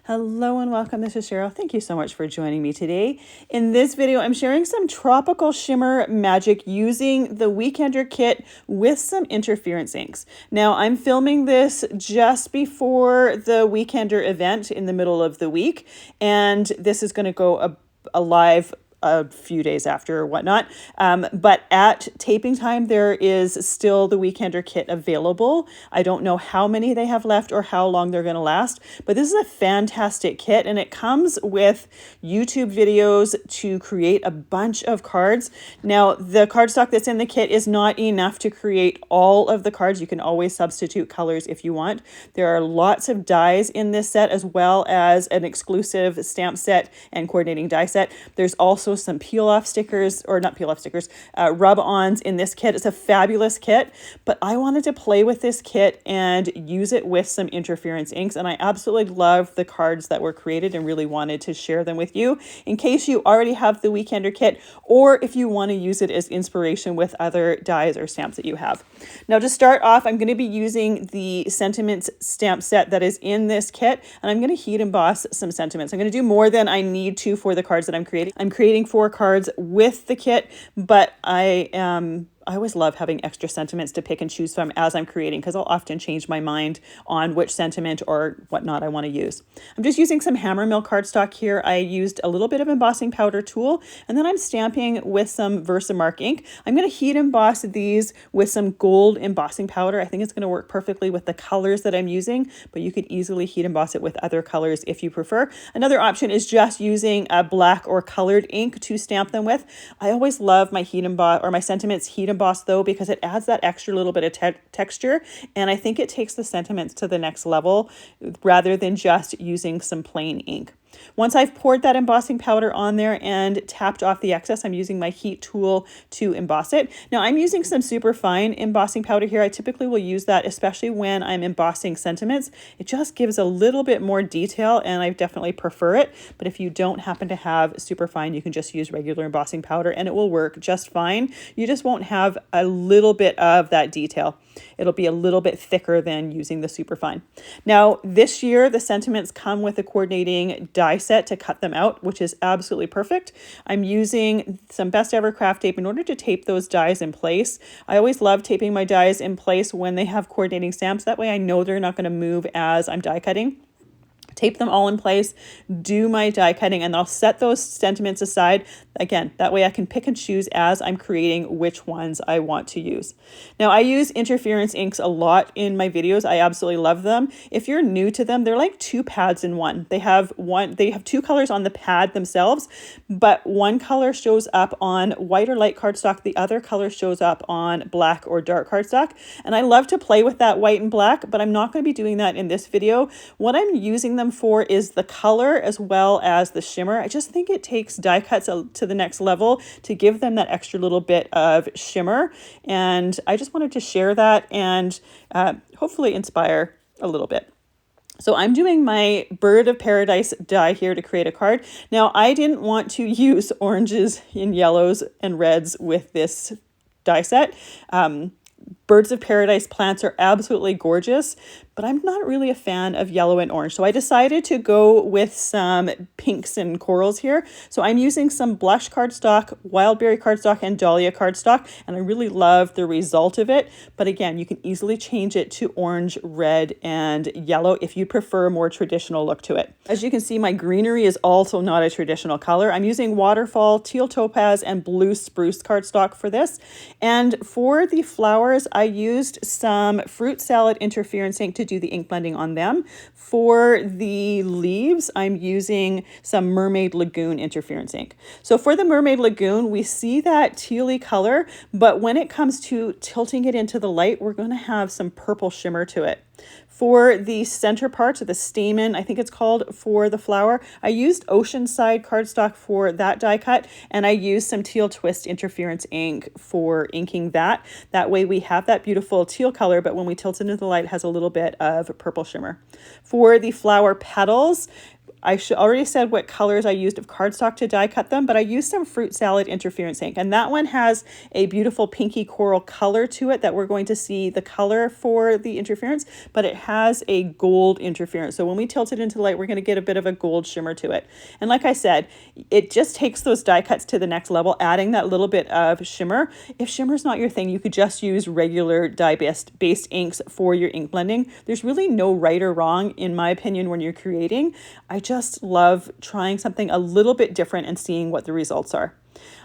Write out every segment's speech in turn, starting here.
Hello and welcome. This is Cheryl. Thank you so much for joining me today. In this video, I'm sharing some Tropical Shimmer Magic using the Weekender kit with some interference inks. Now, I'm filming this just before the Weekender event in the middle of the week, and this is going to go live a few days after or whatnot. But at taping time, there is still the Weekender kit available. I don't know how many they have left or how long they're going to last, but this is a fantastic kit, and it comes with YouTube videos to create a bunch of cards. Now, the cardstock that's in the kit is not enough to create all of the cards. You can always substitute colors if you want. There are lots of dies in this set, as well as an exclusive stamp set and coordinating die set. There's also some peel-off stickers, or not peel-off stickers, rub-ons in this kit. It's a fabulous kit, but I wanted to play with this kit and use it with some interference inks, and I absolutely love the cards that were created and really wanted to share them with you in case you already have the Weekender kit, or if you want to use it as inspiration with other dies or stamps that you have. Now, to start off, I'm going to be using the Sentiments stamp set that is in this kit, and I'm going to heat emboss some sentiments. I'm going to do more than I need to for the cards that I'm creating. I'm creating 4 cards with the kit, but I always love having extra sentiments to pick and choose from as I'm creating, because I'll often change my mind on which sentiment or whatnot I want to use. I'm just using some Hammermill cardstock here. I used a little bit of embossing powder tool, and then I'm stamping with some Versamark ink. I'm going to heat emboss these with some gold embossing powder. I think it's going to work perfectly with the colors that I'm using, but you could easily heat emboss it with other colors if you prefer. Another option is just using a black or colored ink to stamp them with. I always love my heat emboss or my sentiments heat emboss though, because it adds that extra little bit of texture, and I think it takes the sentiments to the next level rather than just using some plain ink. Once I've poured that embossing powder on there and tapped off the excess, I'm using my heat tool to emboss it. Now, I'm using some super fine embossing powder here. I typically will use that, especially when I'm embossing sentiments. It just gives a little bit more detail, and I definitely prefer it. But if you don't happen to have super fine, you can just use regular embossing powder and it will work just fine. You just won't have a little bit of that detail. It'll be a little bit thicker than using the super fine. Now, this year, the sentiments come with a coordinating die set to cut them out, which is absolutely perfect. I'm using some Best Ever craft tape in order to tape those dies in place. I always love taping my dies in place when they have coordinating stamps. That way I know they're not going to move as I'm die cutting. Tape them all in place, do my die cutting, and I'll set those sentiments aside. Again, that way I can pick and choose as I'm creating which ones I want to use. Now, I use interference inks a lot in my videos. I absolutely love them. If you're new to them, they're like 2 pads in one. They have 2 colors on the pad themselves, but one color shows up on white or light cardstock. The other color shows up on black or dark cardstock. And I love to play with that white and black, but I'm not going to be doing that in this video. What I'm using them for is the color as well as the shimmer. I just think it takes die cuts to the next level to give them that extra little bit of shimmer. And I just wanted to share that and hopefully inspire a little bit. So I'm doing my Bird of Paradise die here to create a card. Now, I didn't want to use oranges and yellows and reds with this die set. Birds of Paradise plants are absolutely gorgeous, but I'm not really a fan of yellow and orange. So I decided to go with some pinks and corals here. So I'm using some blush cardstock, wildberry cardstock, and dahlia cardstock, and I really love the result of it. But again, you can easily change it to orange, red, and yellow if you prefer a more traditional look to it. As you can see, my greenery is also not a traditional color. I'm using waterfall, teal topaz, and blue spruce cardstock for this. And for the flowers, I used some fruit salad interference ink to do the ink blending on them. For the leaves, I'm using some Mermaid Lagoon interference ink. So for the Mermaid Lagoon, we see that tealy color, but when it comes to tilting it into the light, we're going to have some purple shimmer to it. For the center part, the stamen, I think it's called, for the flower, I used Oceanside cardstock for that die cut, and I used some Teal Twist interference ink for inking that. That way we have that beautiful teal color, but when we tilt it into the light, it has a little bit of purple shimmer. For the flower petals, I already said what colors I used of cardstock to die cut them, but I used some Fruit Salad Interference ink, and that one has a beautiful pinky coral color to it that we're going to see the color for the interference, but it has a gold interference. So when we tilt it into the light, we're going to get a bit of a gold shimmer to it. And like I said, it just takes those die cuts to the next level, adding that little bit of shimmer. If shimmer's not your thing, you could just use regular dye-based inks for your ink blending. There's really no right or wrong, in my opinion, when you're creating. I just love trying something a little bit different and seeing what the results are.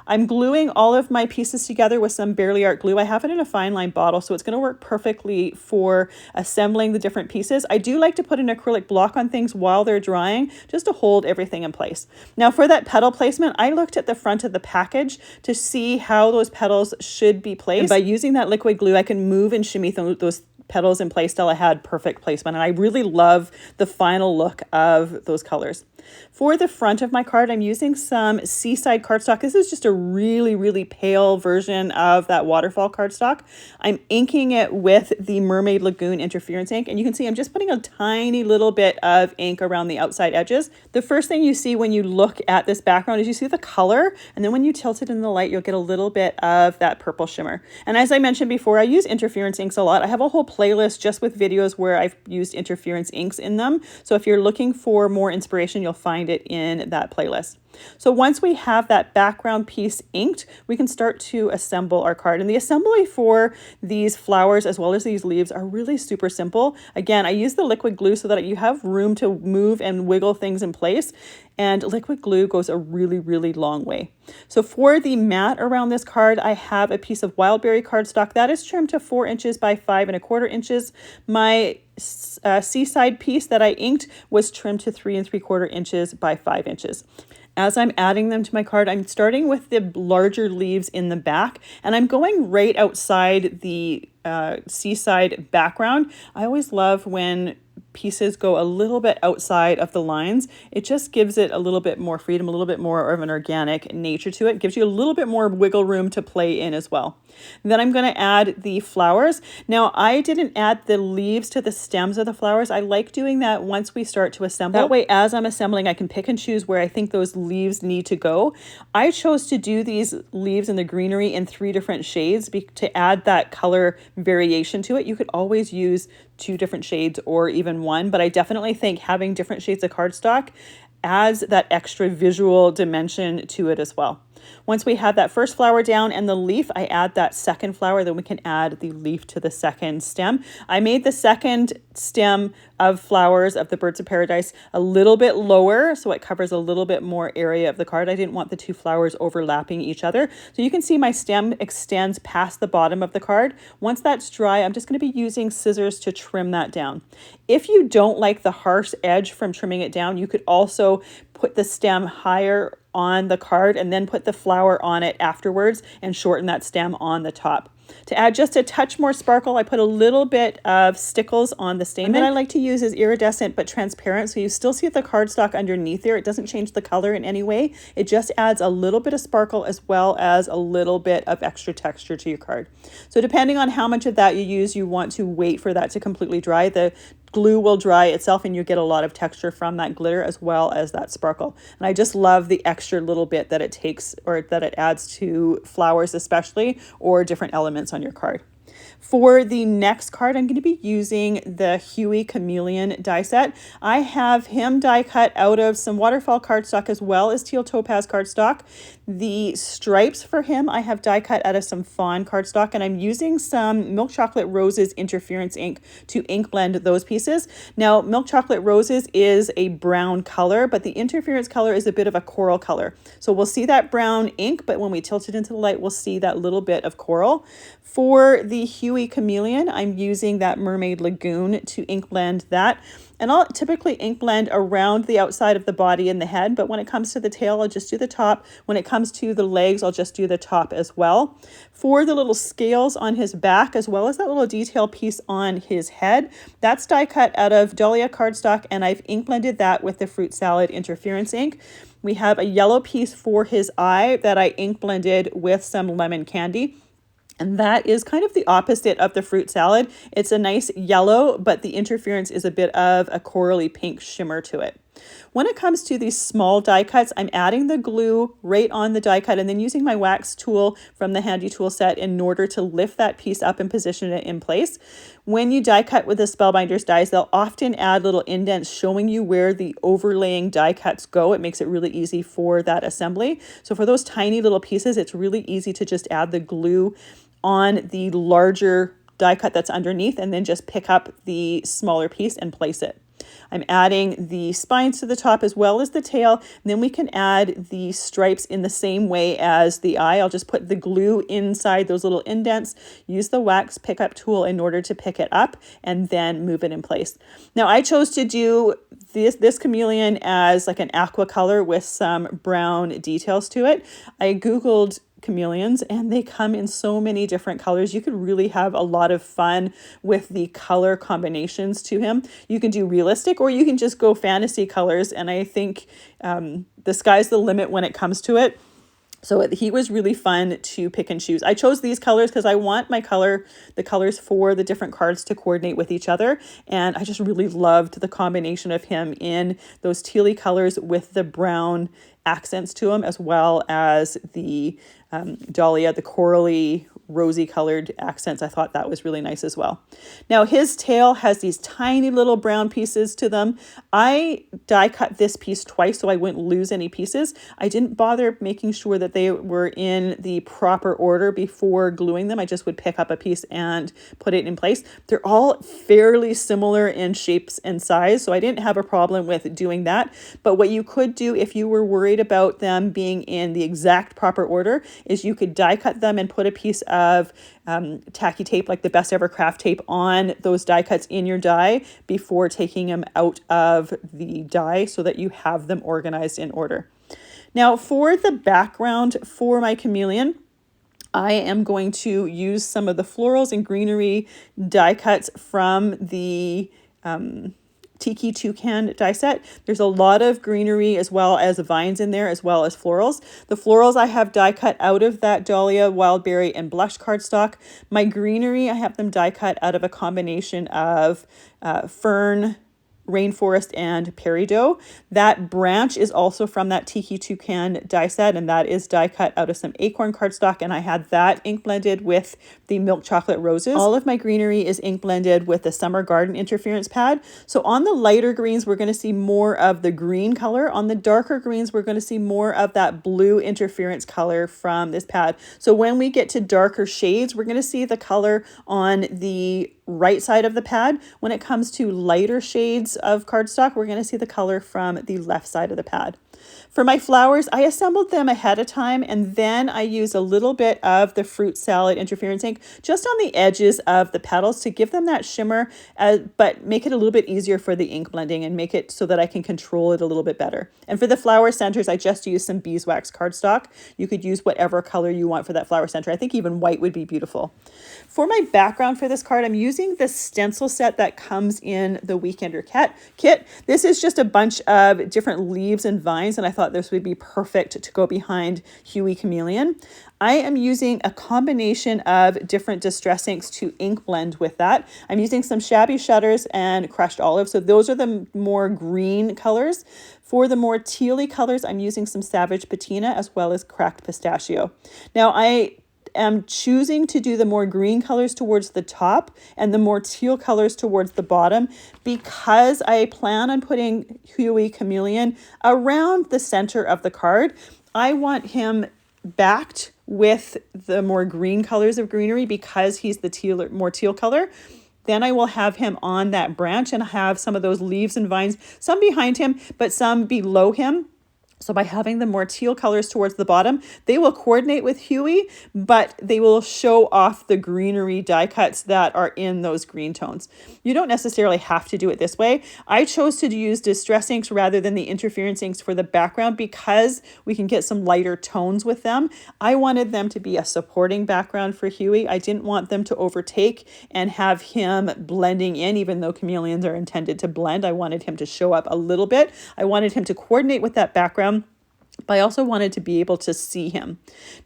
I'm gluing all of my pieces together with some Barely Art glue. I have it in a fine line bottle, so it's going to work perfectly for assembling the different pieces. I do like to put an acrylic block on things while they're drying, just to hold everything in place. Now for that petal placement, I looked at the front of the package to see how those petals should be placed. And by using that liquid glue, I can move and shimmy those petals in place till I had perfect placement. And I really love the final look of those colors. For the front of my card, I'm using some Seaside cardstock. This is just a really, really pale version of that waterfall cardstock. I'm inking it with the Mermaid Lagoon Interference ink, and you can see I'm just putting a tiny little bit of ink around the outside edges. The first thing you see when you look at this background is you see the color, and then when you tilt it in the light, you'll get a little bit of that purple shimmer. And as I mentioned before, I use interference inks a lot. I have a whole playlist just with videos where I've used interference inks in them. So if you're looking for more inspiration, you'll find it in that playlist. So once we have that background piece inked, we can start to assemble our card. And the assembly for these flowers as well as these leaves are really super simple. Again, I use the liquid glue so that you have room to move and wiggle things in place. And liquid glue goes a really, really long way. So for the mat around this card, I have a piece of Wildberry cardstock that is trimmed to 4 inches by 5¼ inches. My Seaside piece that I inked was trimmed to 3¾ inches by 5 inches. As I'm adding them to my card, I'm starting with the larger leaves in the back, and I'm going right outside the Seaside background. I always love when pieces go a little bit outside of the lines. It just gives it a little bit more freedom, a little bit more of an organic nature to it. It gives you a little bit more wiggle room to play in as well. Then I'm going to add the flowers. Now, I didn't add the leaves to the stems of the flowers. I like doing that once we start to assemble. That way, as I'm assembling, I can pick and choose where I think those leaves need to go. I chose to do these leaves in the greenery in 3 different shades to add that color variation to it. You could always use 2 different shades or even 1, but I definitely think having different shades of cardstock adds that extra visual dimension to it as well. Once we have that first flower down and the leaf, I add that second flower, then we can add the leaf to the second stem. I made the second stem of flowers of the Birds of Paradise a little bit lower, so it covers a little bit more area of the card. I didn't want the 2 flowers overlapping each other. So you can see my stem extends past the bottom of the card. Once that's dry, I'm just going to be using scissors to trim that down. If you don't like the harsh edge from trimming it down, you could also put the stem higher on the card and then put the flower on it afterwards and shorten that stem on the top. To add just a touch more sparkle, I put a little bit of stickles on the stamen. And that I like to use is iridescent but transparent, so you still see the cardstock underneath there. It doesn't change the color in any way. It just adds a little bit of sparkle as well as a little bit of extra texture to your card. So depending on how much of that you use, you want to wait for that to completely dry. The glue will dry itself and you get a lot of texture from that glitter as well as that sparkle. And I just love the extra little bit that it takes, or that it adds to flowers especially, or different elements on your card. For the next card, I'm going to be using the Huey Chameleon die set. I have him die cut out of some waterfall cardstock as well as teal topaz cardstock. The stripes for him, I have die cut out of some fawn cardstock, and I'm using some Milk Chocolate Roses Interference ink to ink blend those pieces. Now, Milk Chocolate Roses is a brown color, but the interference color is a bit of a coral color. So we'll see that brown ink, but when we tilt it into the light, we'll see that little bit of coral. For the Huey Chameleon, I'm using that Mermaid Lagoon to ink blend that. And I'll typically ink blend around the outside of the body and the head, but when it comes to the tail, I'll just do the top. When it comes to the legs, I'll just do the top as well. For the little scales on his back, as well as that little detail piece on his head, that's die cut out of Dahlia cardstock, and I've ink blended that with the Fruit Salad Interference ink. We have a yellow piece for his eye that I ink blended with some lemon candy. And that is kind of the opposite of the fruit salad. It's a nice yellow, but the interference is a bit of a corally pink shimmer to it. When it comes to these small die cuts, I'm adding the glue right on the die cut and then using my wax tool from the handy tool set in order to lift that piece up and position it in place. When you die cut with the Spellbinders dies, they'll often add little indents showing you where the overlaying die cuts go. It makes it really easy for that assembly. So for those tiny little pieces, it's really easy to just add the glue on the larger die cut that's underneath and then just pick up the smaller piece and place it. I'm adding the spines to the top as well as the tail. And then we can add the stripes in the same way as the eye. I'll just put the glue inside those little indents, use the wax pickup tool in order to pick it up and then move it in place. Now I chose to do this chameleon as like an aqua color with some brown details to it. I Googled chameleons and they come in so many different colors. You could really have a lot of fun with the color combinations to him. You can do realistic or you can just go fantasy colors, and I think the sky's the limit when it comes to it. So he was really fun to pick and choose. I chose these colors because I want the colors for the different cards to coordinate with each other. And I just really loved the combination of him in those tealy colors with the brown accents to him, as well as the dahlia, the corally rosy colored accents. I thought that was really nice as well. Now his tail has these tiny little brown pieces to them. I die cut this piece twice so I wouldn't lose any pieces. I didn't bother making sure that they were in the proper order before gluing them. I just would pick up a piece and put it in place. They're all fairly similar in shapes and size, so I didn't have a problem with doing that. But what you could do if you were worried about them being in the exact proper order is you could die cut them and put a piece of tacky tape, like the Best Ever Craft tape, on those die cuts in your die before taking them out of the die so that you have them organized in order. Now for the background for my chameleon, I am going to use some of the florals and greenery die cuts from the Tiki Toucan die set. There's a lot of greenery as well as vines in there, as well as florals. The florals I have die cut out of that dahlia, wildberry, and blush cardstock. My greenery, I have them die cut out of a combination of fern, rainforest, and peridot. That branch is also from that Tiki Toucan die set, and that is die cut out of some acorn cardstock, and I had that ink blended with the milk chocolate roses. All of my greenery is ink blended with the Summer Garden Interference pad. So on the lighter greens, we're going to see more of the green color. On the darker greens, we're going to see more of that blue interference color from this pad. So when we get to darker shades, we're going to see the color on the right side of the pad. When it comes to lighter shades of cardstock, we're going to see the color from the left side of the pad. For my flowers, I assembled them ahead of time, and then I used a little bit of the Fruit Salad Interference ink just on the edges of the petals to give them that shimmer, but make it a little bit easier for the ink blending and make it so that I can control it a little bit better. And for the flower centers, I just used some beeswax cardstock. You could use whatever color you want for that flower center. I think even white would be beautiful. For my background for this card, I'm using the stencil set that comes in the Weekender kit. This is just a bunch of different leaves and vines, and I thought this would be perfect to go behind Huey Chameleon. I am using a combination of different distress inks to ink blend with that. I'm using some Shabby Shutters and Crushed Olive, so those are the more green colors. For the more tealy colors, I'm using some Savage Patina as well as Cracked Pistachio. Now I am choosing to do the more green colors towards the top and the more teal colors towards the bottom because I plan on putting Huey Chameleon around the center of the card. I want him backed with the more green colors of greenery because he's the more teal color. Then I will have him on that branch and have some of those leaves and vines, some behind him, but some below him. So by having the more teal colors towards the bottom, they will coordinate with Huey, but they will show off the greenery die cuts that are in those green tones. You don't necessarily have to do it this way. I chose to use distress inks rather than the interference inks for the background because we can get some lighter tones with them. I wanted them to be a supporting background for Huey. I didn't want them to overtake and have him blending in, even though chameleons are intended to blend. I wanted him to show up a little bit. I wanted him to coordinate with that background, but I also wanted to be able to see him.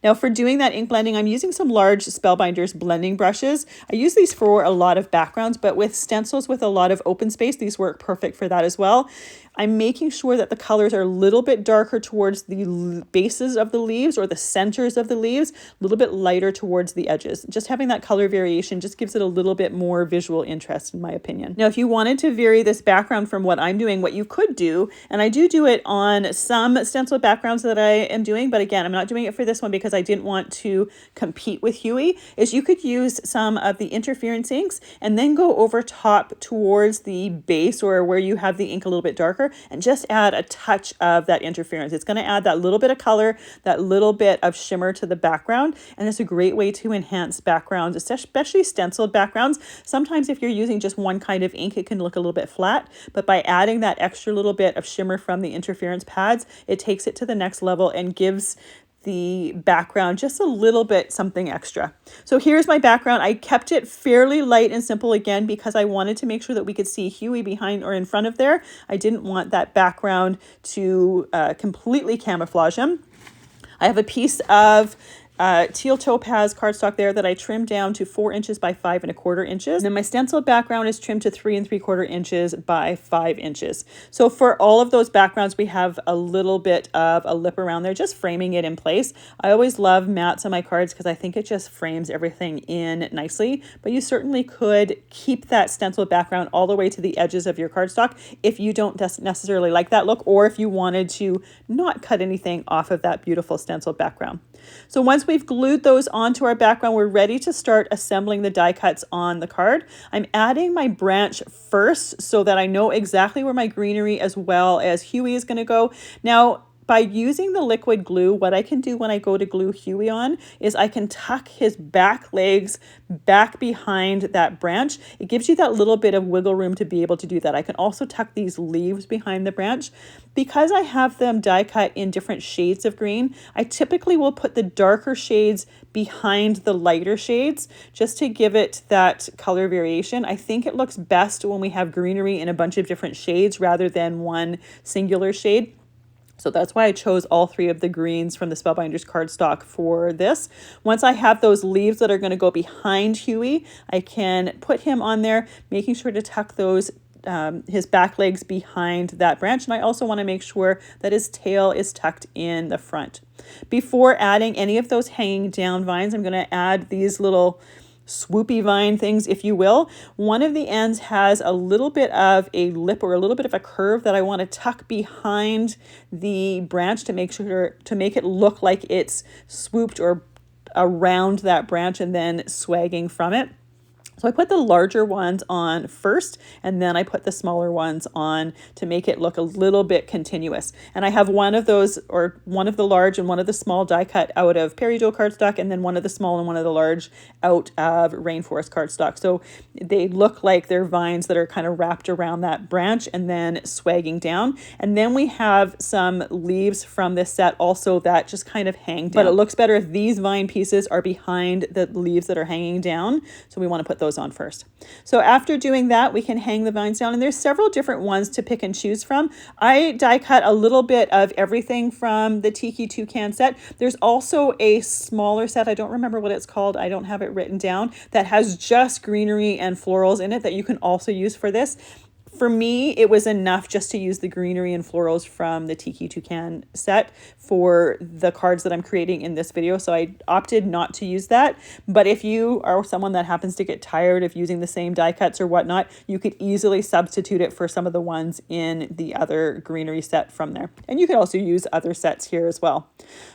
Now for doing that ink blending, I'm using some large Spellbinders blending brushes. I use these for a lot of backgrounds, but with stencils with a lot of open space, these work perfect for that as well. I'm making sure that the colors are a little bit darker towards the bases of the leaves or the centers of the leaves, a little bit lighter towards the edges. Just having that color variation just gives it a little bit more visual interest, in my opinion. Now, if you wanted to vary this background from what I'm doing, what you could do, and I do it on some stencil backgrounds that I am doing, but again, I'm not doing it for this one because I didn't want to compete with Huey, is you could use some of the interference inks and then go over top towards the base or where you have the ink a little bit darker and just add a touch of that interference. It's going to add that little bit of color, that little bit of shimmer to the background, and it's a great way to enhance backgrounds, especially stenciled backgrounds. Sometimes if you're using just one kind of ink, it can look a little bit flat, but by adding that extra little bit of shimmer from the interference pads, it takes it to the next level and gives the background just a little bit something extra. So here's my background. I kept it fairly light and simple again because I wanted to make sure that we could see Huey behind or in front of there. I didn't want that background to completely camouflage him. I have a piece of teal topaz cardstock there that I trimmed down to 4 inches by 5 1/4 inches. And then my stencil background is trimmed to 3 3/4 inches by 5 inches. So for all of those backgrounds, we have a little bit of a lip around there, just framing it in place. I always love mats on my cards because I think it just frames everything in nicely, but you certainly could keep that stencil background all the way to the edges of your cardstock if you don't necessarily like that look, or if you wanted to not cut anything off of that beautiful stencil background. So once we've glued those onto our background, we're ready to start assembling the die cuts on the card. I'm adding my branch first so that I know exactly where my greenery as well as Huey is going to go. Now, by using the liquid glue, what I can do when I go to glue Huey on is I can tuck his back legs back behind that branch. It gives you that little bit of wiggle room to be able to do that. I can also tuck these leaves behind the branch. Because I have them die cut in different shades of green, I typically will put the darker shades behind the lighter shades just to give it that color variation. I think it looks best when we have greenery in a bunch of different shades rather than one singular shade. So that's why I chose all 3 of the greens from the Spellbinders cardstock for this. Once I have those leaves that are going to go behind Huey, I can put him on there, making sure to tuck those his back legs behind that branch. And I also want to make sure that his tail is tucked in the front. Before adding any of those hanging down vines, I'm going to add these little swoopy vine things, if you will. One of the ends has a little bit of a lip or a little bit of a curve that I want to tuck behind the branch to make it look like it's swooped or around that branch and then swagging from it. So I put the larger ones on first, and then I put the smaller ones on to make it look a little bit continuous. And I have one of those, or one of the large and one of the small die cut out of Peridot cardstock, and then one of the small and one of the large out of Rainforest cardstock. So they look like they're vines that are kind of wrapped around that branch and then swagging down. And then we have some leaves from this set also that just kind of hang down. But it looks better if these vine pieces are behind the leaves that are hanging down. So we want to put those on first. So after doing that, we can hang the vines down, and there's several different ones to pick and choose from. I die cut a little bit of everything from the Tiki Toucan set. There's also a smaller set, I don't remember what it's called, I don't have it written down, that has just greenery and florals in it that you can also use for this. For me, it was enough just to use the greenery and florals from the Tiki Toucan set for the cards that I'm creating in this video. So I opted not to use that. But if you are someone that happens to get tired of using the same die cuts or whatnot, you could easily substitute it for some of the ones in the other greenery set from there. And you could also use other sets here as well.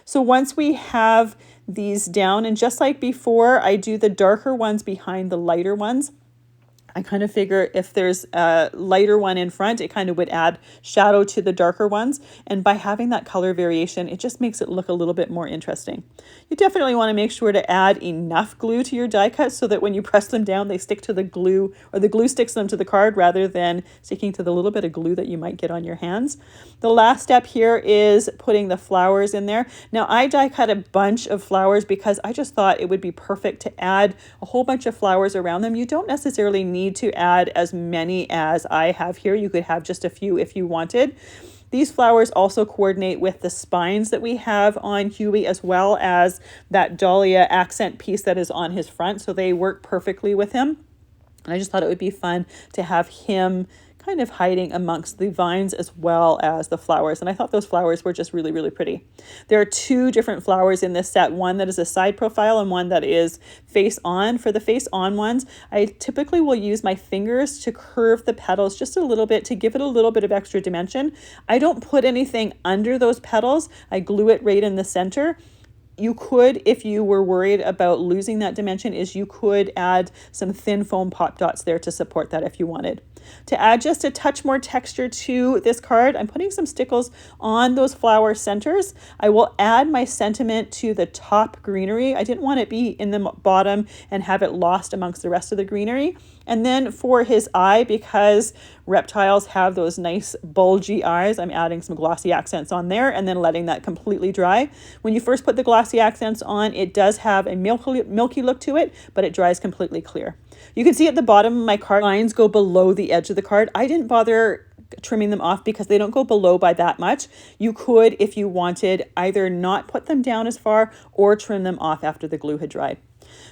So once we have these down, and just like before, I do the darker ones behind the lighter ones. I kind of figure if there's a lighter one in front, it kind of would add shadow to the darker ones. And by having that color variation, it just makes it look a little bit more interesting. You definitely want to make sure to add enough glue to your die cuts so that when you press them down, they stick to the glue, or the glue sticks them to the card rather than sticking to the little bit of glue that you might get on your hands. The last step here is putting the flowers in there. Now I die cut a bunch of flowers because I just thought it would be perfect to add a whole bunch of flowers around them. You don't necessarily need to add as many as I have here. You could have just a few if you wanted. These flowers also coordinate with the spines that we have on Huey, as well as that dahlia accent piece that is on his front. So they work perfectly with him. And I just thought it would be fun to have him kind of hiding amongst the vines as well as the flowers. And I thought those flowers were just really, really pretty. There are two different flowers in this set, one that is a side profile and one that is face on. For the face on ones, I typically will use my fingers to curve the petals just a little bit to give it a little bit of extra dimension. I don't put anything under those petals. I glue it right in the center. You could, if you were worried about losing that dimension, you could add some thin foam pop dots there to support that if you wanted. To add just a touch more texture to this card, I'm putting some stickles on those flower centers. I will add my sentiment to the top greenery. I didn't want it to be in the bottom and have it lost amongst the rest of the greenery. And then for his eye, because reptiles have those nice bulgy eyes, I'm adding some glossy accents on there and then letting that completely dry. When you first put the glossy accents on, it does have a milky look to it, but it dries completely clear. You can see at the bottom of my card, lines go below the edge of the card. I didn't bother trimming them off because they don't go below by that much. You could, if you wanted, either not put them down as far or trim them off after the glue had dried.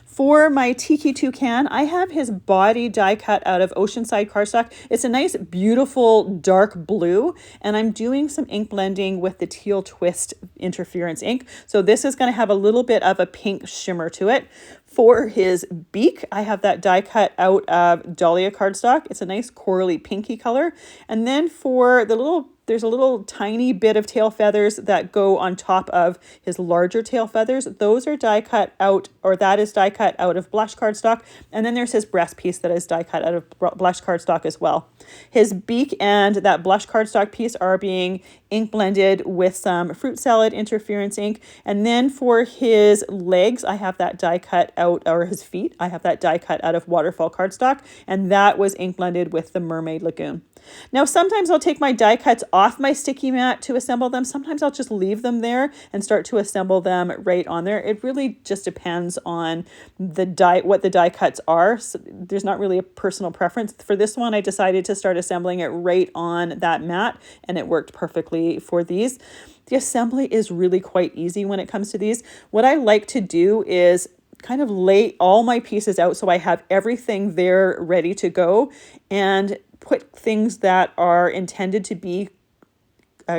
For my Tiki Toucan, I have his body die cut out of Oceanside cardstock. It's a nice, beautiful dark blue, and I'm doing some ink blending with the Teal Twist Interference ink. So this is going to have a little bit of a pink shimmer to it. For his beak, I have that die cut out of Dahlia cardstock. It's a nice corally pinky color. And then for the there's a little tiny bit of tail feathers that go on top of his larger tail feathers. Those are die cut out, or that is die cut out of blush cardstock. And then there's his breast piece that is die cut out of blush cardstock as well. His beak and that blush cardstock piece are being ink blended with some fruit salad interference ink. And then for his legs, I have that die cut out, or his feet, I have that die cut out of waterfall cardstock. And that was ink blended with the Mermaid Lagoon. Now, sometimes I'll take my die cuts off my sticky mat to assemble them. Sometimes I'll just leave them there and start to assemble them right on there. It really just depends on what the die cuts are. So there's not really a personal preference. For this one, I decided to start assembling it right on that mat, and it worked perfectly for these. The assembly is really quite easy when it comes to these. What I like to do is kind of lay all my pieces out so I have everything there ready to go, and put things that are intended to be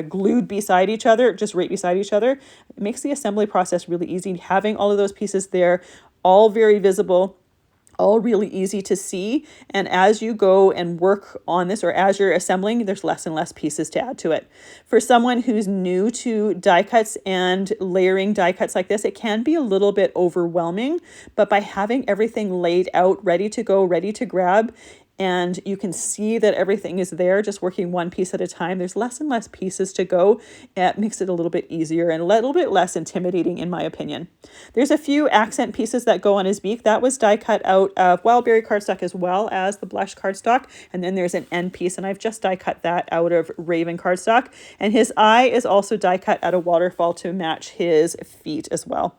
glued beside each other, just right beside each other. It makes the assembly process really easy. Having all of those pieces there, all very visible, all really easy to see. And as you go and work on this, or as you're assembling, there's less and less pieces to add to it. For someone who's new to die cuts and layering die cuts like this, it can be a little bit overwhelming, but by having everything laid out, ready to go, ready to grab, and you can see that everything is there, just working one piece at a time. There's less and less pieces to go. It makes it a little bit easier and a little bit less intimidating, in my opinion. There's a few accent pieces that go on his beak. That was die cut out of Wildberry cardstock as well as the blush cardstock. And then there's an end piece, and I've just die cut that out of Raven cardstock. And his eye is also die cut out of Waterfall to match his feet as well.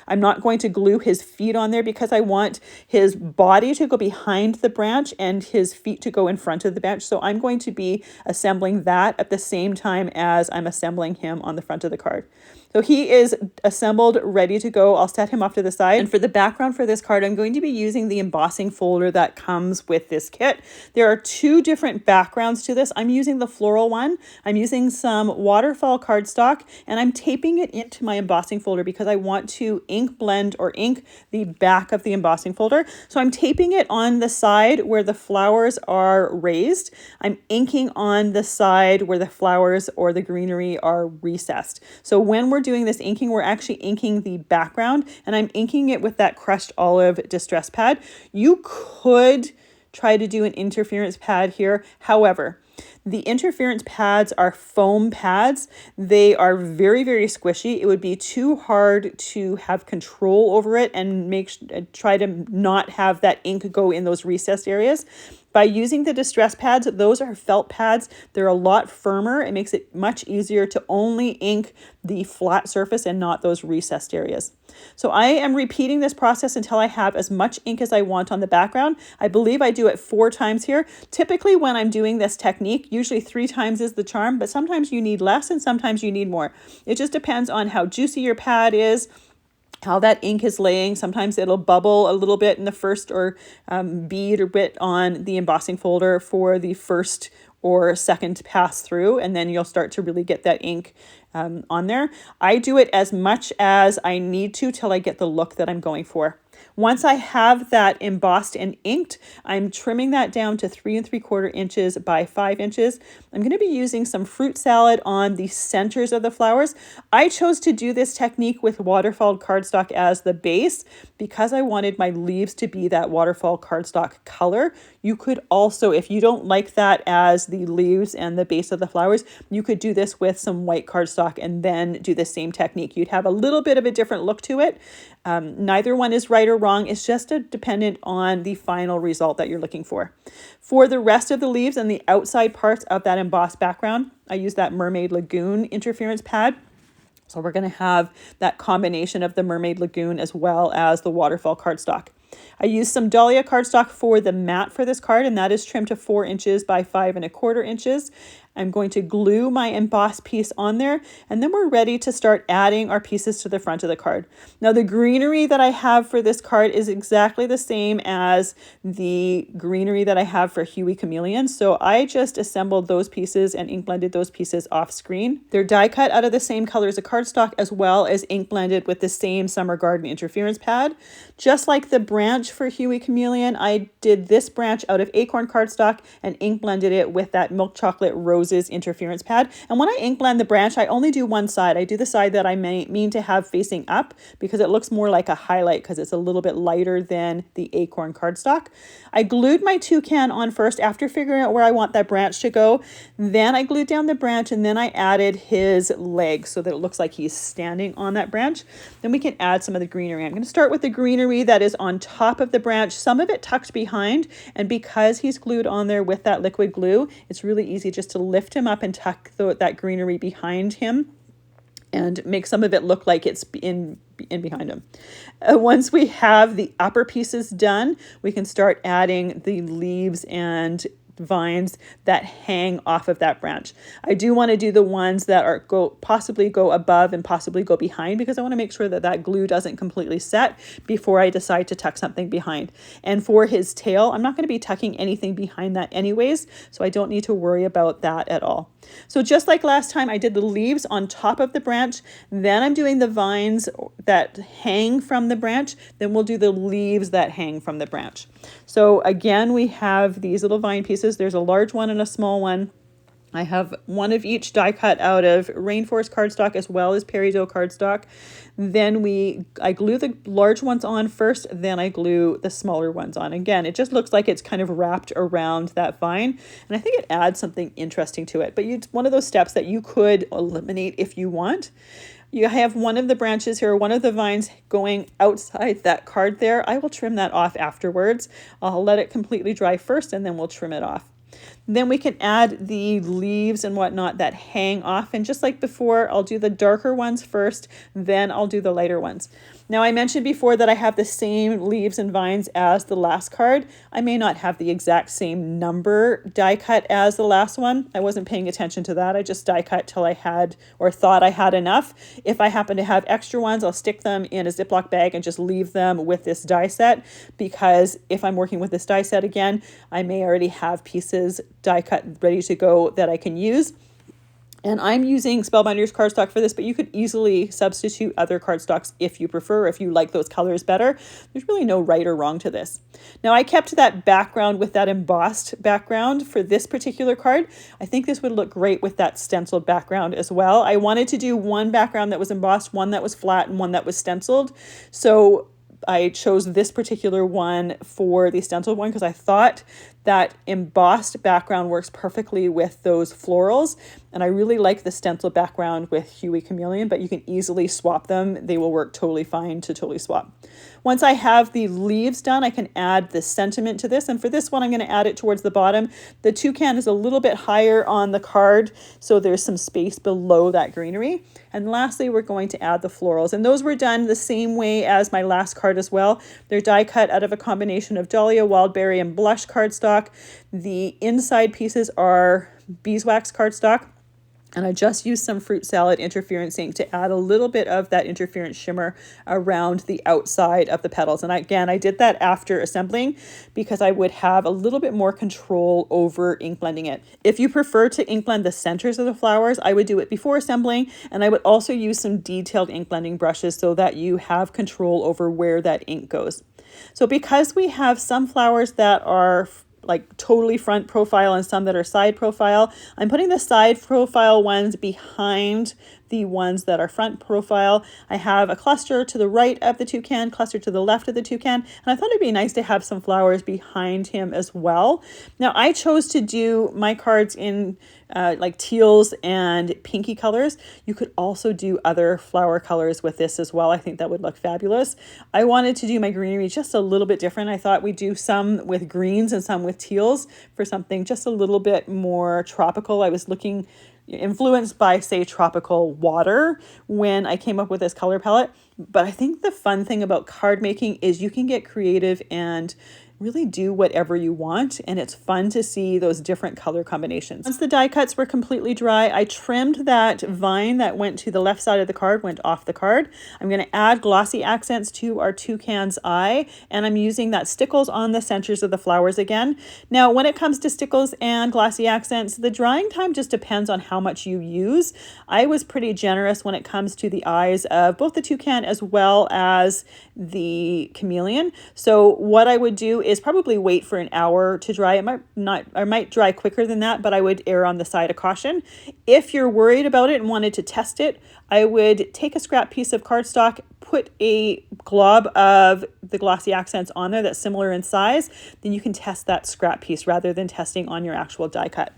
I'm not going to glue his feet on there because I want his body to go behind the branch and his feet to go in front of the branch. So I'm going to be assembling that at the same time as I'm assembling him on the front of the card. So he is assembled, ready to go. I'll set him off to the side. And for the background for this card, I'm going to be using the embossing folder that comes with this kit. There are two different backgrounds to this. I'm using the floral one. I'm using some waterfall cardstock, and I'm taping it into my embossing folder because I want to ink blend or ink the back of the embossing folder. So I'm taping it on the side where the flowers are raised. I'm inking on the side where the flowers or the greenery are recessed. So when we're doing this inking, we're actually inking the background, and I'm inking it with that crushed olive distress pad. You could try to do an interference pad here. However, the interference pads are foam pads. They are very, very squishy. It would be too hard to have control over it and try to not have that ink go in those recessed areas. By using the distress pads, those are felt pads. They're a lot firmer. It makes it much easier to only ink the flat surface and not those recessed areas. So I am repeating this process until I have as much ink as I want on the background. I believe I do it 4 times here. Typically when I'm doing this technique, usually 3 times is the charm, but sometimes you need less and sometimes you need more. It just depends on how juicy your pad is, how that ink is laying. Sometimes it'll bubble a little bit in the first or bead or bit on the embossing folder for the first or second pass through, and then you'll start to really get that ink on there. I do it as much as I need to till I get the look that I'm going for. Once I have that embossed and inked, I'm trimming that down to 3 3/4 inches by 5 inches. I'm going to be using some fruit salad on the centers of the flowers. I chose to do this technique with waterfall cardstock as the base because I wanted my leaves to be that waterfall cardstock color. You could also, if you don't like that as the leaves and the base of the flowers, you could do this with some white cardstock and then do the same technique. You'd have a little bit of a different look to it. Neither one is right or wrong. It's just dependent on the final result that you're looking for. For the rest of the leaves and the outside parts of that embossed background, I use that Mermaid Lagoon interference pad. So we're going to have that combination of the Mermaid Lagoon as well as the waterfall cardstock. I used some Dahlia cardstock for the mat for this card, and that is trimmed to 4 inches by 5 1/4 inches. I'm going to glue my embossed piece on there, and then we're ready to start adding our pieces to the front of the card. Now, the greenery that I have for this card is exactly the same as the greenery that I have for Huey Chameleon. So I just assembled those pieces and ink blended those pieces off screen. They're die cut out of the same colors of cardstock as well as ink blended with the same Summer Garden interference pad. Just like the branch for Huey Chameleon, I did this branch out of acorn cardstock and ink blended it with that milk chocolate roses interference pad. And when I ink blend the branch, I only do one side. I do the side that I mean to have facing up because it looks more like a highlight because it's a little bit lighter than the acorn cardstock. I glued my toucan on first after figuring out where I want that branch to go. Then I glued down the branch and then I added his legs so that it looks like he's standing on that branch. Then we can add some of the greenery. I'm going to start with the greenery that is on top of the branch, some of it tucked behind, and because he's glued on there with that liquid glue, it's really easy just to lift him up and tuck that greenery behind him and make some of it look like it's in behind him. Once we have the upper pieces done, we can start adding the leaves and vines that hang off of that branch. I do want to do the ones that are possibly go above and possibly go behind because I want to make sure that that glue doesn't completely set before I decide to tuck something behind. And for his tail, I'm not going to be tucking anything behind that anyways, so I don't need to worry about that at all. So just like last time, I did the leaves on top of the branch, then I'm doing the vines that hang from the branch, then we'll do the leaves that hang from the branch. So again, we have these little vine pieces. There's a large one and a small one. I have one of each die cut out of Rainforest cardstock as well as Peridot cardstock. Then I glue the large ones on first, then I glue the smaller ones on. Again, it just looks like it's kind of wrapped around that vine, and I think it adds something interesting to it. But it's one of those steps that you could eliminate if you want. You have one of the branches here, one of the vines going outside that card there. I will trim that off afterwards. I'll let it completely dry first, and then we'll trim it off. Then we can add the leaves and whatnot that hang off. And just like before, I'll do the darker ones first, then I'll do the lighter ones. Now, I mentioned before that I have the same leaves and vines as the last card. I may not have the exact same number die cut as the last one. I wasn't paying attention to that. I just die cut till I had or thought I had enough. If I happen to have extra ones, I'll stick them in a Ziploc bag and just leave them with this die set, because if I'm working with this die set again, I may already have pieces die cut ready to go that I can use. And I'm using Spellbinders cardstock for this, but you could easily substitute other cardstocks if you prefer, if you like those colors better. There's really no right or wrong to this. Now, I kept that background with that embossed background for this particular card. I think this would look great with that stenciled background as well. I wanted to do one background that was embossed, one that was flat, and one that was stenciled. So I chose this particular one for the stenciled one because I thought that embossed background works perfectly with those florals. And I really like the stencil background with Huey Chameleon, but you can easily swap them. They will work totally fine to totally swap. Once I have the leaves done, I can add the sentiment to this. And for this one, I'm going to add it towards the bottom. The toucan is a little bit higher on the card, so there's some space below that greenery. And lastly, we're going to add the florals. And those were done the same way as my last card as well. They're die cut out of a combination of Dahlia, Wildberry, and Blush cardstock. The inside pieces are beeswax cardstock. And I just used some fruit salad interference ink to add a little bit of that interference shimmer around the outside of the petals. And again, I did that after assembling because I would have a little bit more control over ink blending it. If you prefer to ink blend the centers of the flowers, I would do it before assembling. And I would also use some detailed ink blending brushes so that you have control over where that ink goes. So because we have some flowers that are like totally front profile and some that are side profile, I'm putting the side profile ones behind the ones that are front profile. I have a cluster to the right of the toucan, cluster to the left of the toucan, and I thought it'd be nice to have some flowers behind him as well. Now I chose to do my cards in like teals and pinky colors. You could also do other flower colors with this as well. I think that would look fabulous. I wanted to do my greenery just a little bit different. I thought we'd do some with greens and some with teals for something just a little bit more tropical. I was looking influenced by, say, tropical water when I came up with this color palette. But I think the fun thing about card making is you can get creative and really do whatever you want, and it's fun to see those different color combinations. Once the die cuts were completely dry, I trimmed that vine that went to the left side of the card, went off the card. I'm going to add glossy accents to our toucan's eye, and I'm using that stickles on the centers of the flowers again. Now, when it comes to stickles and glossy accents, the drying time just depends on how much you use. I was pretty generous when it comes to the eyes of both the toucan as well as the chameleon. So what I would do is probably wait for an hour to dry. It might dry quicker than that, but I would err on the side of caution. If you're worried about it and wanted to test it, I would take a scrap piece of cardstock, put a glob of the glossy accents on there that's similar in size, then you can test that scrap piece rather than testing on your actual die cut.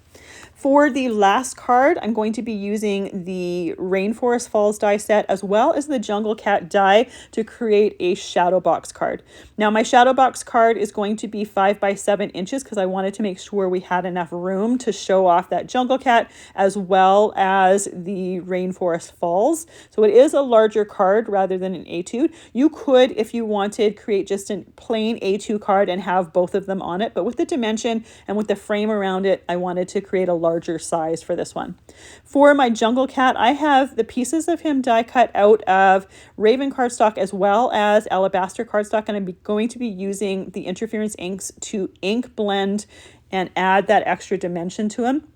For the last card, I'm going to be using the Rainforest Falls die set as well as the Jungle Cat die to create a shadow box card. Now my shadow box card is going to be 5 by 7 inches because I wanted to make sure we had enough room to show off that Jungle Cat as well as the Rainforest Falls. So it is a larger card rather than an etude. You could, if you wanted, create just a plain A2 card and have both of them on it, but with the dimension and with the frame around it, I wanted to create a larger size for this one. For my Jungle Cat, I have the pieces of him die cut out of Raven cardstock as well as Alabaster cardstock, and I'm going to be using the interference inks to ink blend and add that extra dimension to him.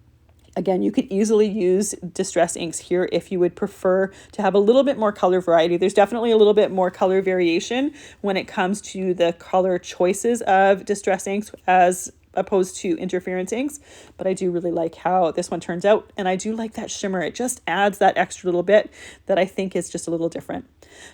Again, you could easily use distress inks here if you would prefer to have a little bit more color variety. There's definitely a little bit more color variation when it comes to the color choices of distress inks as opposed to interference inks, but I do really like how this one turns out, and I do like that shimmer. It just adds that extra little bit that I think is just a little different.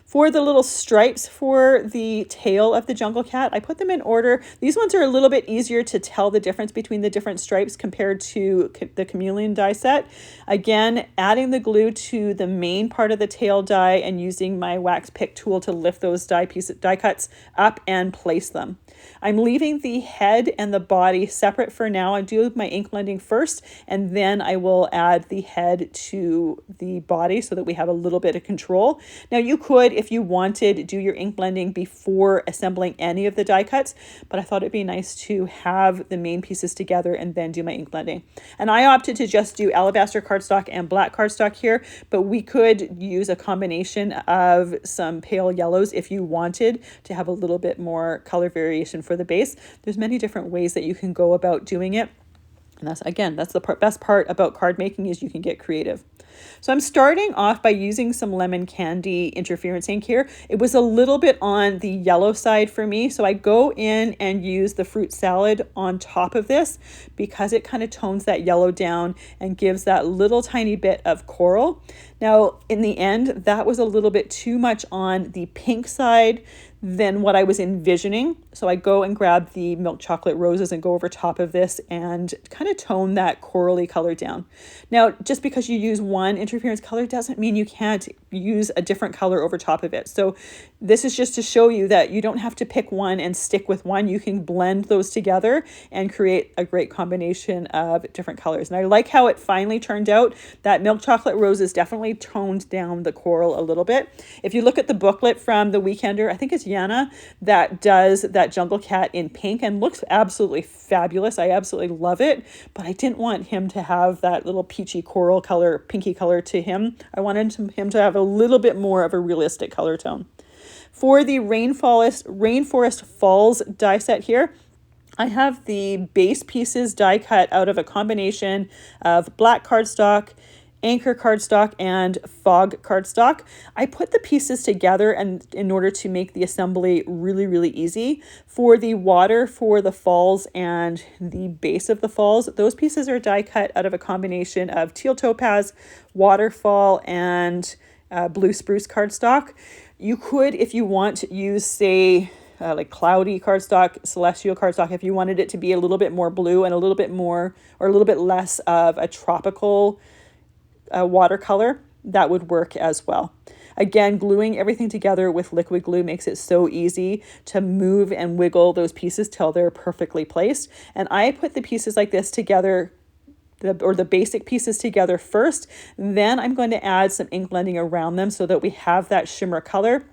For the little stripes for the tail of the Jungle Cat, I put them in order. These ones are a little bit easier to tell the difference between the different stripes compared to the chameleon die set. Again, adding the glue to the main part of the tail die and using my wax pick tool to lift those die cuts up and place them. I'm leaving the head and the body separate for now. I do my ink blending first, and then I will add the head to the body so that we have a little bit of control. Now you could, if you wanted, do your ink blending before assembling any of the die cuts, but I thought it'd be nice to have the main pieces together and then do my ink blending. And I opted to just do Alabaster cardstock and black cardstock here, but we could use a combination of some pale yellows if you wanted to have a little bit more color variation for the base. There's many different ways that you can go about doing it. And that's the best part about card making is you can get creative. So I'm starting off by using some lemon candy interference ink here. It was a little bit on the yellow side for me, so I go in and use the fruit salad on top of this because it kind of tones that yellow down and gives that little tiny bit of coral. Now, in the end, that was a little bit too much on the pink side than what I was envisioning. So I go and grab the milk chocolate roses and go over top of this and kind of tone that corally color down. Now, just because you use one one interference color doesn't mean you can't use a different color over top of it. So this is just to show you that you don't have to pick one and stick with one. You can blend those together and create a great combination of different colors. And I like how it finally turned out. That milk chocolate rose is definitely toned down the coral a little bit. If you look at the booklet from the Weekender, I think it's Yana that does that jungle cat in pink and looks absolutely fabulous. I absolutely love it, but I didn't want him to have that little peachy coral color, pinky color to him. I wanted him to have a little bit more of a realistic color tone. For the Rainforest Falls die set here, I have the base pieces die cut out of a combination of black cardstock, anchor cardstock, and fog cardstock. I put the pieces together and in order to make the assembly really, really easy. For the water, for the falls and the base of the falls, those pieces are die cut out of a combination of teal topaz, waterfall, and blue spruce cardstock. You could, if you want, use, say, like cloudy cardstock, celestial cardstock, if you wanted it to be a little bit more blue and a little bit more or a little bit less of a tropical watercolor, that would work as well. Again, gluing everything together with liquid glue makes it so easy to move and wiggle those pieces till they're perfectly placed. And I put the pieces like this together, the basic pieces together first, then I'm going to add some ink blending around them so that we have that shimmer color.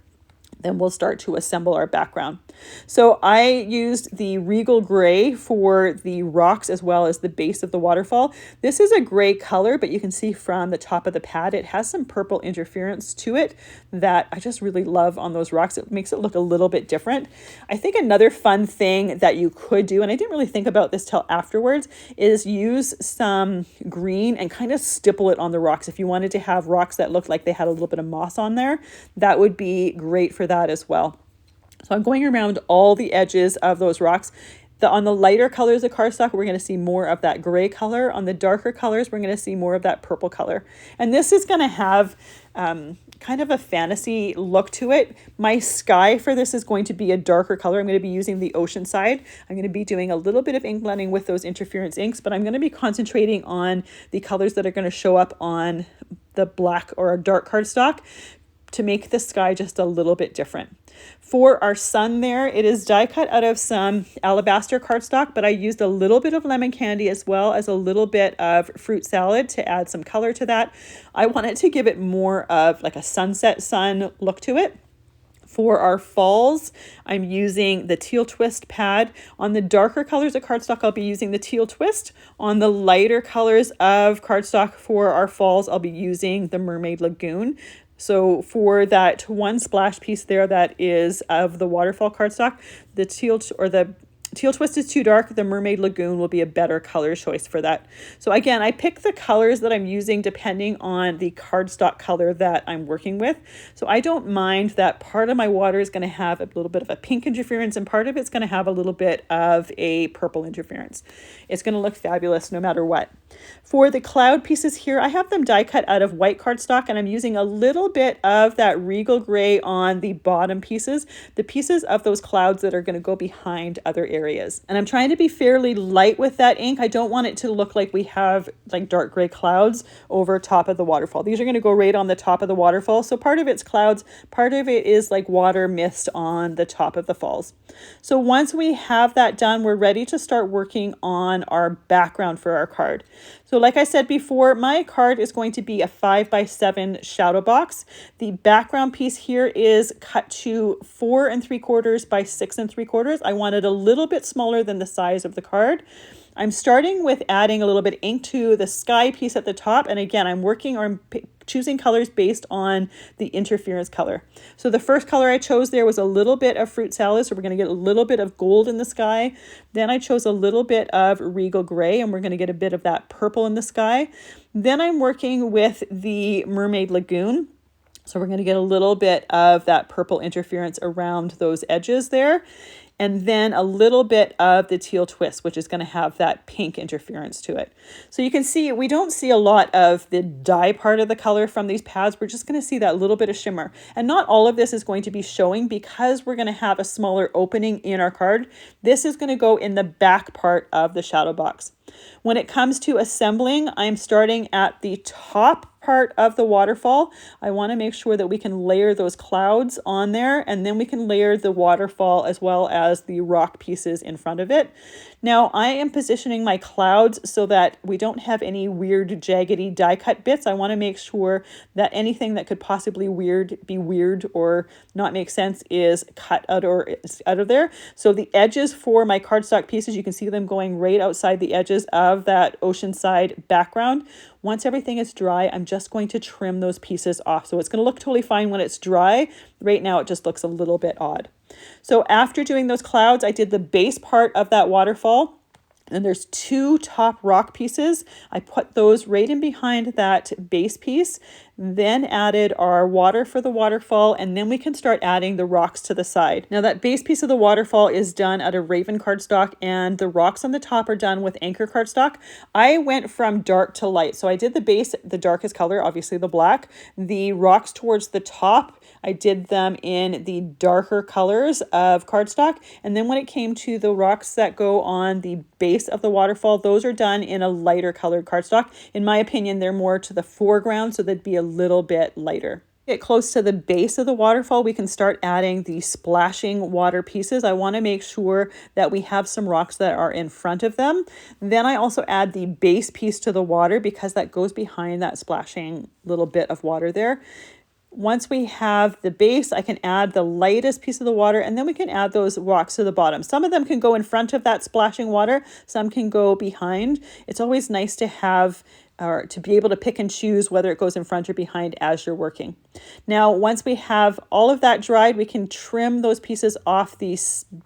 Then we'll start to assemble our background. So I used the Regal gray for the rocks as well as the base of the waterfall. This is a gray color, but you can see from the top of the pad, it has some purple interference to it that I just really love on those rocks. It makes it look a little bit different. I think another fun thing that you could do, and I didn't really think about this till afterwards, is use some green and kind of stipple it on the rocks. If you wanted to have rocks that looked like they had a little bit of moss on there, that would be great for that as well. So I'm going around all the edges of those rocks. On the lighter colors of cardstock, we're going to see more of that gray color. On the darker colors, we're going to see more of that purple color. And this is going to have kind of a fantasy look to it. My sky for this is going to be a darker color. I'm going to be using the ocean side. I'm going to be doing a little bit of ink blending with those interference inks, but I'm going to be concentrating on the colors that are going to show up on the black or dark cardstock to make the sky just a little bit different. For our sun there, it is die cut out of some alabaster cardstock, but I used a little bit of lemon candy as well as a little bit of fruit salad to add some color to that. I wanted to give it more of like a sunset sun look to it. For our falls, I'm using the Teal Twist pad. On the darker colors of cardstock, I'll be using the Teal Twist. On the lighter colors of cardstock for our falls, I'll be using the Mermaid Lagoon. So for that one splash piece there that is of the waterfall cardstock, the Teal Twist is too dark. The Mermaid Lagoon will be a better color choice for that. So again, I pick the colors that I'm using depending on the cardstock color that I'm working with. So I don't mind that part of my water is going to have a little bit of a pink interference and part of it's going to have a little bit of a purple interference. It's going to look fabulous no matter what. For the cloud pieces here, I have them die cut out of white cardstock and I'm using a little bit of that Regal gray on the bottom pieces, the pieces of those clouds that are going to go behind other areas. And I'm trying to be fairly light with that ink. I don't want it to look like we have like dark gray clouds over top of the waterfall. These are going to go right on the top of the waterfall. So part of it's clouds, part of it is like water mist on the top of the falls. So once we have that done, we're ready to start working on our background for our card. So like I said before, my card is going to be a 5x7 shadow box. The background piece here is cut to 4 3/4 by 6 3/4. I want it a little bit smaller than the size of the card. I'm starting with adding a little bit of ink to the sky piece at the top. And again, I'm working on choosing colors based on the interference color. So the first color I chose there was a little bit of fruit salad. So we're going to get a little bit of gold in the sky. Then I chose a little bit of Regal gray and we're going to get a bit of that purple in the sky. Then I'm working with the Mermaid Lagoon. So we're going to get a little bit of that purple interference around those edges there. And then a little bit of the Teal Twist, which is going to have that pink interference to it. So you can see we don't see a lot of the dye part of the color from these pads. We're just going to see that little bit of shimmer. And not all of this is going to be showing because we're going to have a smaller opening in our card. This is going to go in the back part of the shadow box. When it comes to assembling, I'm starting at the top part of the waterfall, I want to make sure that we can layer those clouds on there, and then we can layer the waterfall as well as the rock pieces in front of it. Now I am positioning my clouds so that we don't have any weird jaggedy die cut bits. I want to make sure that anything that could possibly be weird or not make sense is cut out or out of there. So the edges for my cardstock pieces, you can see them going right outside the edges of that oceanside background. Once everything is dry, I'm just going to trim those pieces off. So it's going to look totally fine when it's dry. Right now it just looks a little bit odd. So after doing those clouds, I did the base part of that waterfall. And there's two top rock pieces. I put those right in behind that base piece, then added our water for the waterfall, and then we can start adding the rocks to the side. Now that base piece of the waterfall is done out of Raven cardstock, and the rocks on the top are done with Anchor cardstock. I went from dark to light. So I did the base, the darkest color, obviously the black. The rocks towards the top, I did them in the darker colors of cardstock. And then when it came to the rocks that go on the base of the waterfall, those are done in a lighter colored cardstock. In my opinion, they're more to the foreground, so they'd be a little bit lighter. Get close to the base of the waterfall, we can start adding the splashing water pieces. I want to make sure that we have some rocks that are in front of them. Then I also add the base piece to the water because that goes behind that splashing little bit of water there. Once we have the base, I can add the lightest piece of the water, and then we can add those rocks to the bottom. Some of them can go in front of that splashing water, some can go behind. It's always nice to have or to be able to pick and choose whether it goes in front or behind as you're working. Now, once we have all of that dried, we can trim those pieces off the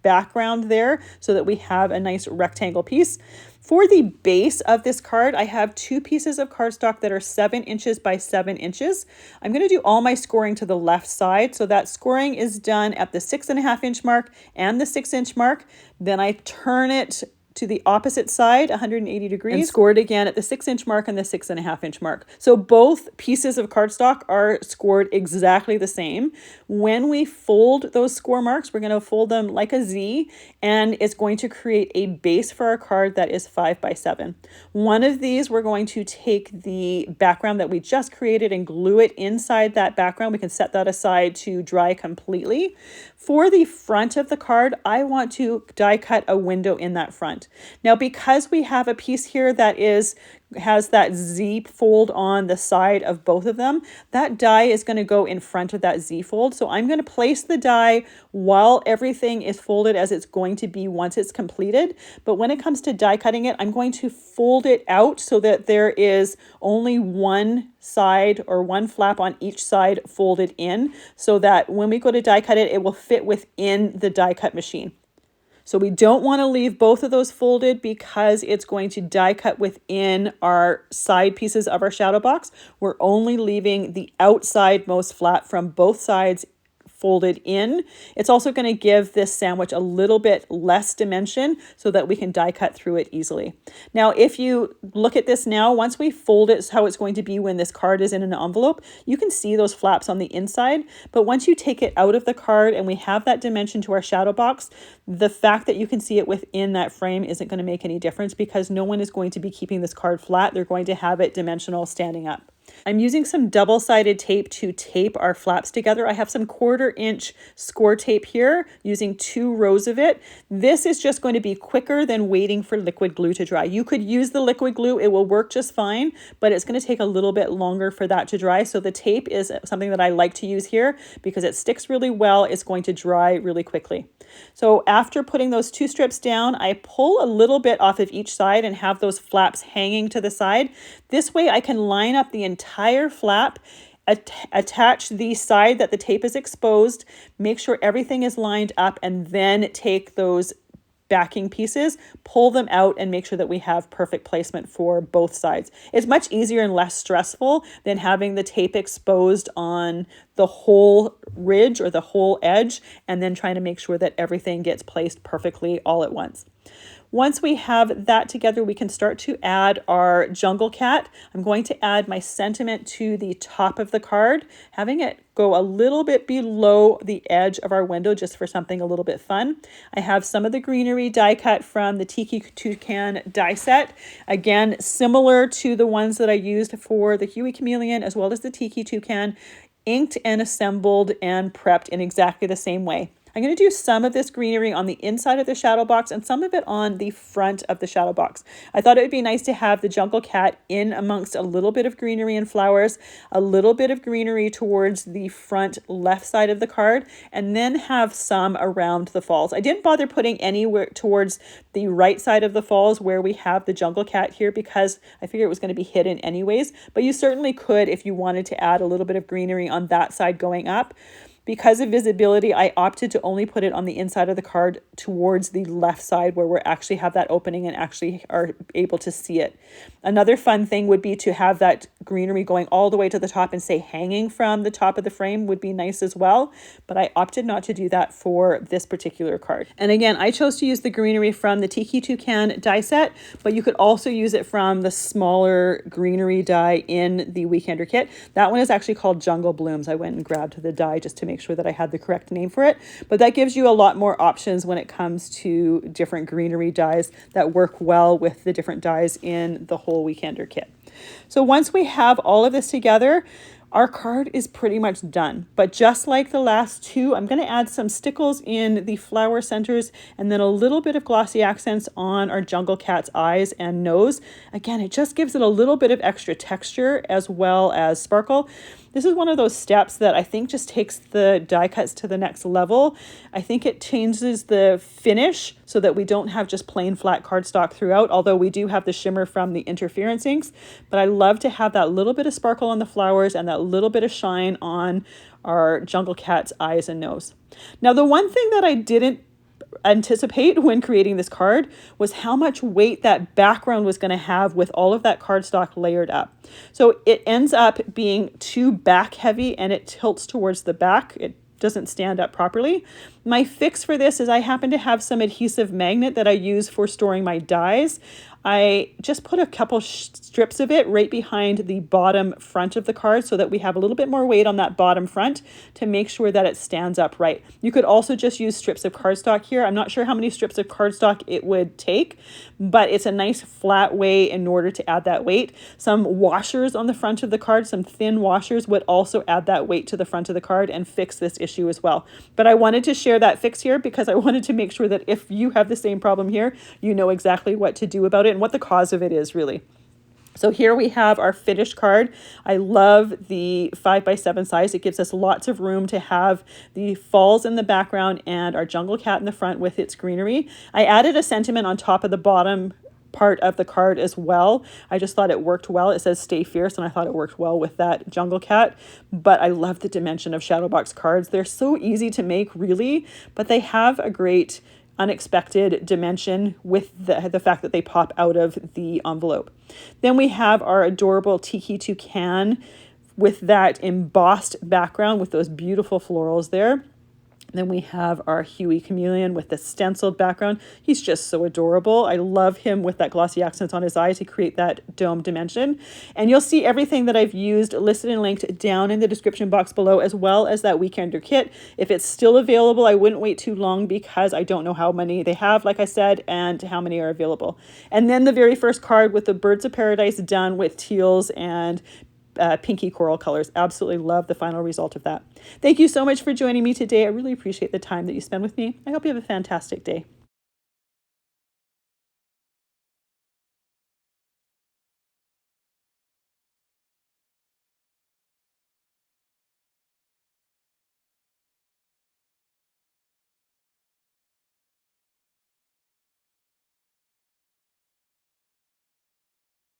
background there so that we have a nice rectangle piece. For the base of this card, I have two pieces of cardstock that are 7 inches by 7 inches. I'm going to do all my scoring to the left side. So that scoring is done at the 6.5 inch mark and the 6 inch mark. Then I turn it to the opposite side, 180 degrees, and scored again at the 6 inch mark and the 6.5 inch mark. So both pieces of cardstock are scored exactly the same. When we fold those score marks, we're going to fold them like a Z, and it's going to create a base for our card that is 5 by 7. One of these, we're going to take the background that we just created and glue it inside that background. We can set that aside to dry completely. For the front of the card, I want to die cut a window in that front. Now, because we have a piece here that has that Z fold on the side of both of them, that die is going to go in front of that Z fold. So I'm going to place the die while everything is folded as it's going to be once it's completed. But when it comes to die cutting it, I'm going to fold it out so that there is only one side or one flap on each side folded in, so that when we go to die cut it, it will fit within the die cut machine. So we don't want to leave both of those folded because it's going to die cut within our side pieces of our shadow box. We're only leaving the outside most flat from both sides folded in. It's also going to give this sandwich a little bit less dimension so that we can die cut through it easily. Now, if you look at this now, once we fold it, how it's going to be when this card is in an envelope, you can see those flaps on the inside. But once you take it out of the card and we have that dimension to our shadow box, the fact that you can see it within that frame isn't going to make any difference because no one is going to be keeping this card flat. They're going to have it dimensional standing up. I'm using some double-sided tape to tape our flaps together. I have some 1/4 inch score tape here using 2 rows of it. This is just going to be quicker than waiting for liquid glue to dry. You could use the liquid glue, it will work just fine, but it's going to take a little bit longer for that to dry. So the tape is something that I like to use here because it sticks really well. It's going to dry really quickly. So after putting those 2 strips down, I pull a little bit off of each side and have those flaps hanging to the side. This way I can line up the entire flap, attach the side that the tape is exposed, make sure everything is lined up, and then take those backing pieces, pull them out, and make sure that we have perfect placement for both sides. It's much easier and less stressful than having the tape exposed on the whole ridge or the whole edge and then trying to make sure that everything gets placed perfectly all at once. Once we have that together, we can start to add our jungle cat. I'm going to add my sentiment to the top of the card, having it go a little bit below the edge of our window just for something a little bit fun. I have some of the greenery die cut from the Tiki Toucan die set. Again, similar to the ones that I used for the Huey Chameleon as well as the Tiki Toucan, inked and assembled and prepped in exactly the same way. I'm going to do some of this greenery on the inside of the shadow box and some of it on the front of the shadow box. I thought it would be nice to have the jungle cat in amongst a little bit of greenery and flowers, a little bit of greenery towards the front left side of the card, and then have some around the falls. I didn't bother putting anywhere towards the right side of the falls where we have the jungle cat here because I figured it was going to be hidden anyways, but you certainly could if you wanted to add a little bit of greenery on that side going up. Because of visibility, I opted to only put it on the inside of the card towards the left side where we actually have that opening and actually are able to see it. Another fun thing would be to have that greenery going all the way to the top and say hanging from the top of the frame would be nice as well. But I opted not to do that for this particular card. And again, I chose to use the greenery from the Tiki Toucan die set, but you could also use it from the smaller greenery die in the Weekender kit. That one is actually called Jungle Blooms. I went and grabbed the die just to make sure that I had the correct name for it, but that gives you a lot more options when it comes to different greenery dies that work well with the different dies in the whole Weekender kit. So once we have all of this together, our card is pretty much done. But just like the last two, I'm going to add some stickles in the flower centers and then a little bit of glossy accents on our jungle cat's eyes and nose. Again, it just gives it a little bit of extra texture as well as sparkle. This is one of those steps that I think just takes the die cuts to the next level. I think it changes the finish so that we don't have just plain flat cardstock throughout, although we do have the shimmer from the interference inks. But I love to have that little bit of sparkle on the flowers and that little bit of shine on our jungle cat's eyes and nose. Now, the one thing that I didn't anticipate when creating this card was how much weight that background was going to have with all of that cardstock layered up. So it ends up being too back heavy and it tilts towards the back. It doesn't stand up properly. My fix for this is I happen to have some adhesive magnet that I use for storing my dies. I just put a couple strips of it right behind the bottom front of the card so that we have a little bit more weight on that bottom front to make sure that it stands up right. You could also just use strips of cardstock here. I'm not sure how many strips of cardstock it would take, but it's a nice flat way in order to add that weight. Some washers on the front of the card, some thin washers would also add that weight to the front of the card and fix this issue as well. But I wanted to share that fix here because I wanted to make sure that if you have the same problem here, you know exactly what to do about it and what the cause of it is really. So here we have our finished card. I love the 5x7 size. It gives us lots of room to have the falls in the background and our jungle cat in the front with its greenery. I added a sentiment on top of the bottom part of the card as well. I just thought it worked well. It says stay fierce and I thought it worked well with that jungle cat, but I love the dimension of shadow box cards. They're so easy to make really, but they have a great unexpected dimension with the fact that they pop out of the envelope. Then we have our adorable Tiki Toucan with that embossed background with those beautiful florals there. Then we have our Huey Chameleon with the stenciled background. He's just so adorable. I love him with that glossy accents on his eyes to create that dome dimension. And you'll see everything that I've used listed and linked down in the description box below, as well as that Weekender kit. If it's still available, I wouldn't wait too long because I don't know how many they have, like I said, and how many are available. And then the very first card with the Birds of Paradise done with teals and pinky coral colors. Absolutely love the final result of that. Thank you so much for joining me today. I really appreciate the time that you spend with me. I hope you have a fantastic day.